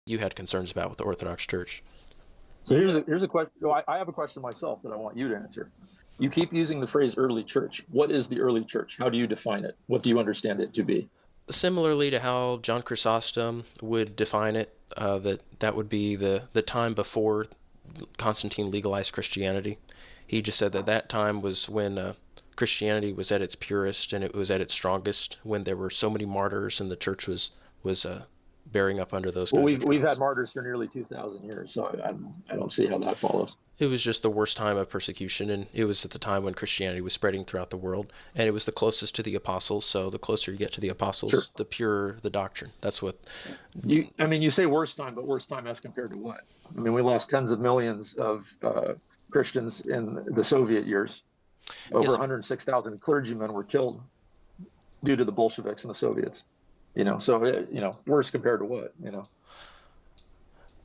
you had concerns about with the Orthodox Church. So here's a question. Oh, I have a question myself that I want you to answer. You keep using the phrase early church. What is the early church? How do you define it? What do you understand it to be? Similarly to how John Chrysostom would define it, that would be the time before Constantine legalized Christianity. He just said that time was when Christianity was at its purest and it was at its strongest, when there were so many martyrs and the church was bearing up under those Well, kinds of we've had trials. martyrs for nearly 2,000 years, so I don't see how that follows. It was just the worst time of persecution, and it was at the time when Christianity was spreading throughout the world, and it was the closest to the apostles. So the closer you get to the Sure. apostles, the purer the doctrine. That's what. You say worst time, but worst time as compared to what? I mean, we lost tens of millions of Christians in the Soviet years. Over Yes. 106,000 clergymen were killed due to the Bolsheviks and the Soviets. Worse compared to what?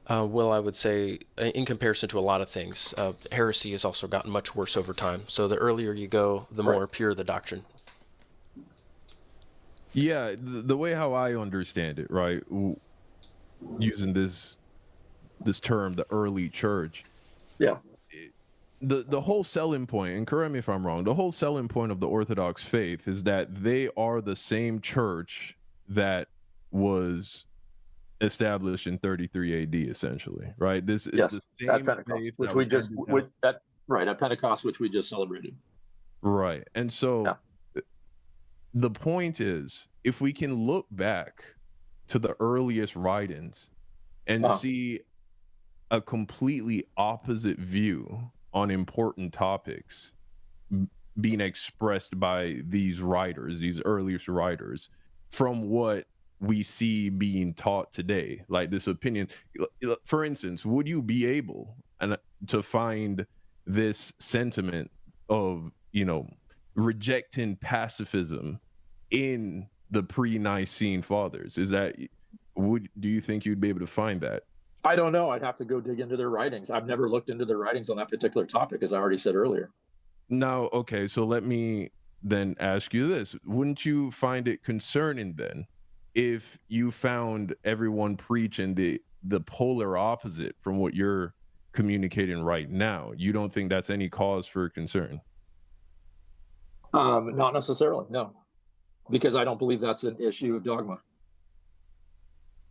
Well, I would say, in comparison to a lot of things, heresy has also gotten much worse over time. So the earlier you go, the more Right. pure the doctrine. Yeah, the way how I understand it, right, using this term, the early church, Yeah. the whole selling point, and correct me if I'm wrong, the whole selling point of the Orthodox faith is that they are the same church that was established in 33 AD, essentially, right? This is Yes. the At same Pentecost, faith which that we was just handed down. at Pentecost, which we just celebrated. Right. And so Yeah. the point is, if we can look back to the earliest writings and Uh-huh. see a completely opposite view on important topics being expressed by these writers, these earliest writers, from what we see being taught today, like this opinion. For instance, would you be able to find this sentiment of, rejecting pacifism in the pre-Nicene fathers? Do you think you'd be able to find that? I don't know. I'd have to go dig into their writings. I've never looked into their writings on that particular topic, as I already said earlier. Now, okay, so let me then ask you this. Wouldn't you find it concerning then if you found everyone preaching the polar opposite from what you're communicating right now? You don't think that's any cause for concern? Not necessarily, no, because I don't believe that's an issue of dogma.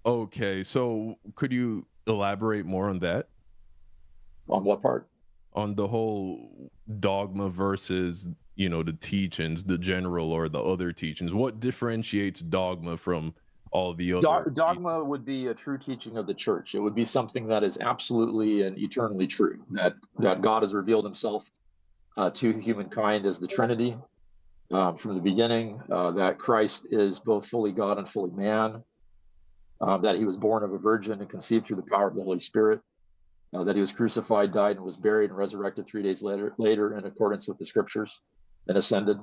Okay, so could you elaborate more on that? On what part? On the whole dogma versus, the teachings, the general or the other teachings. What differentiates dogma from all the other Dogma would be a true teaching of the church. It would be something that is absolutely and eternally true, that God has revealed himself to humankind as the Trinity from the beginning, that Christ is both fully God and fully man, that he was born of a virgin and conceived through the power of the Holy Spirit, that he was crucified, died, and was buried and resurrected 3 days later in accordance with the scriptures, and ascended,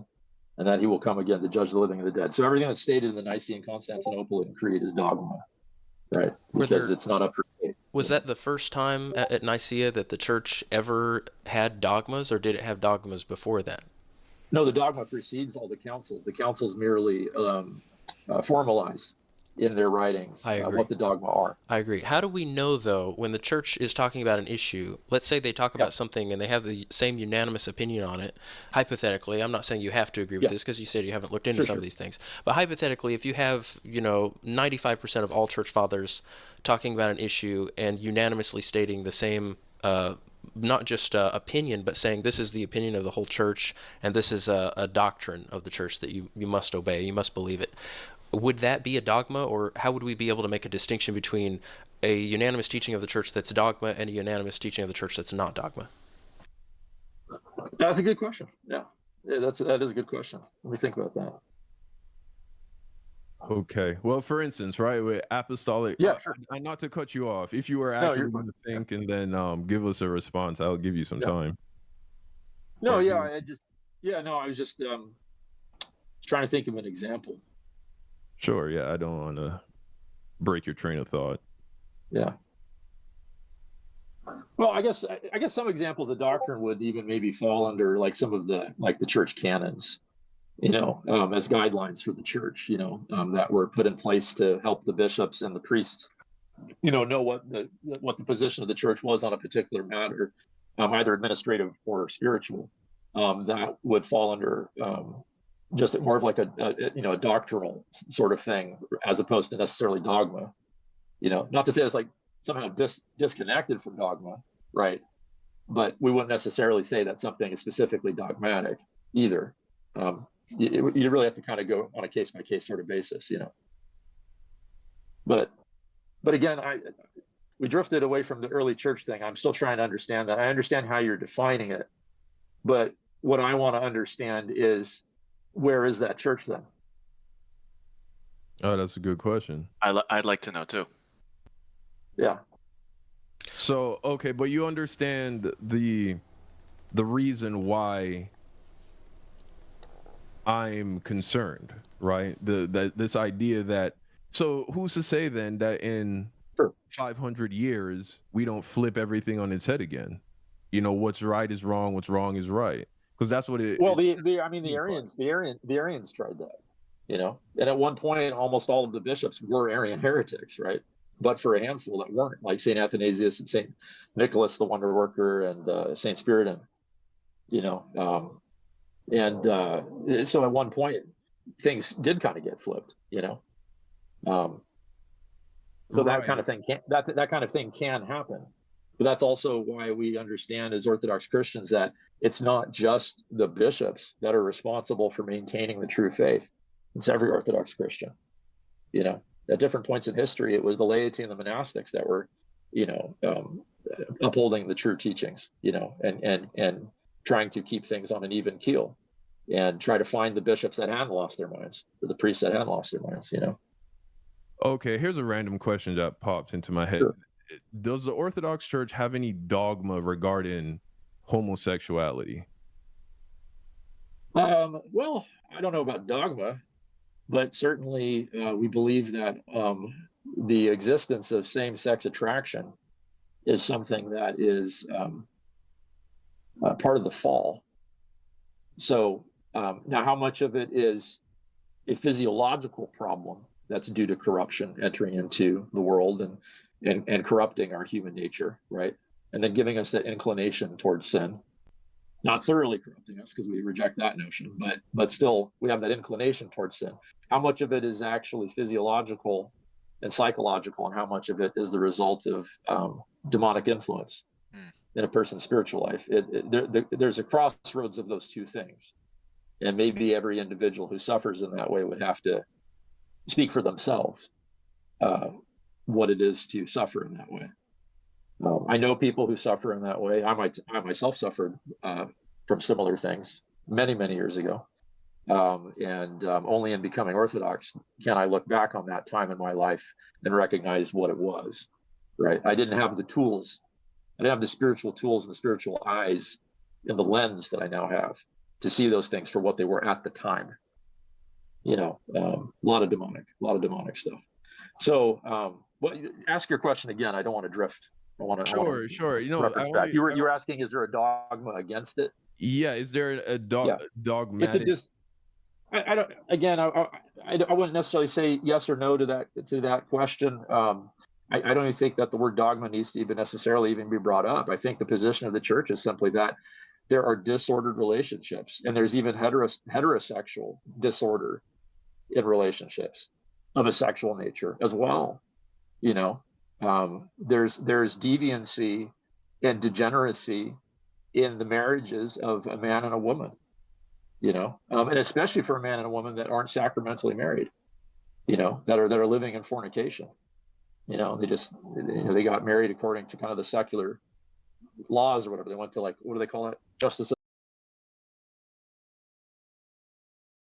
and that he will come again to judge the living and the dead. So everything that's stated in the Nicene, Constantinople Creed is dogma, right? Because it's not up for debate. Was that the first time at Nicaea that the church ever had dogmas, or did it have dogmas before that? No, the dogma precedes all the councils. The councils merely formalize in their writings what the dogma are. I agree. How do we know, though, when the church is talking about an issue, let's say they talk about something and they have the same unanimous opinion on it, hypothetically, I'm not saying you have to agree with this because you said you haven't looked into some of these things, but hypothetically, if you have, 95% of all church fathers talking about an issue and unanimously stating the same not just opinion, but saying this is the opinion of the whole church and this is a doctrine of the church that you must obey, you must believe it. Would that be a dogma, or how would we be able to make a distinction between a unanimous teaching of the church that's dogma and a unanimous teaching of the church that's not dogma? That's a good question. Yeah, that is a good question. Let me think about that. Okay. Well, for instance, right, with apostolic. Yeah, sure. Not to cut you off. If you were actually going to think and then give us a response, I'll give you some time. No, yeah, I was just trying to think of an example. Sure. Yeah, I don't want to break your train of thought. Yeah. Well, I guess some examples of doctrine would even maybe fall under like some of the church canons, as guidelines for the church, that were put in place to help the bishops and the priests know what the position of the church was on a particular matter, either administrative or spiritual, that would fall under just more of like a doctrinal sort of thing, as opposed to necessarily dogma. Not to say it's like somehow disconnected from dogma, right? But we wouldn't necessarily say that something is specifically dogmatic either. You really have to kind of go on a case by case sort of basis, But again, we drifted away from the early church thing. I'm still trying to understand that. I understand how you're defining it, but what I want to understand is, where is that church then? Oh, that's a good question. I'd like to know too. Yeah. So, okay, but you understand the reason why I'm concerned, right? This idea that, so who's to say then that in 500 years we don't flip everything on its head again? What's right is wrong, what's wrong is right, because that's what it. Well, the Arians tried that, and at one point almost all of the bishops were Arian heretics, right? But for a handful that weren't, like Saint Athanasius and Saint Nicholas the Wonder Worker and Saint Spiridon, so at one point things did kind of get flipped, so that kind of thing can happen. But that's also why we understand as Orthodox Christians that it's not just the bishops that are responsible for maintaining the true faith. It's every Orthodox Christian. At different points in history, it was the laity and the monastics that were, upholding the true teachings, and trying to keep things on an even keel, and try to find the bishops that hadn't lost their minds, or the priests that hadn't lost their minds. Okay, here's a random question that popped into my head. Sure. Does the Orthodox Church have any dogma regarding homosexuality? Well, I don't know about dogma, but certainly we believe that the existence of same-sex attraction is something that is part of the fall. So now, how much of it is a physiological problem that's due to corruption entering into the world and corrupting our human nature, right? And then giving us that inclination towards sin, not thoroughly corrupting us, because we reject that notion, but still we have that inclination towards sin. How much of it is actually physiological and psychological, and how much of it is the result of demonic influence in a person's spiritual life? There's a crossroads of those two things, and maybe every individual who suffers in that way would have to speak for themselves what it is to suffer in that way. I know people who suffer in that way. I myself suffered from similar things many years ago. And only in becoming Orthodox can I look back on that time in my life and recognize what it was, right? I didn't have the tools. I didn't have the spiritual tools and the spiritual eyes and the lens that I now have to see those things for what they were at the time. A lot of demonic stuff. So, ask your question again. I don't want to drift. Sure. You were asking, is there a dogma against it? Yeah. Is there a dogmatic? I don't. Again, I wouldn't necessarily say yes or no to that question. I don't even think that the word dogma needs to even necessarily be brought up. I think the position of the church is simply that there are disordered relationships, and there's even heterosexual disorder in relationships of a sexual nature as well. There's deviancy and degeneracy in the marriages of a man and a woman, and especially for a man and a woman that aren't sacramentally married, that are living in fornication. They got married according to kind of the secular laws or whatever. They went to, like, what do they call it? Justice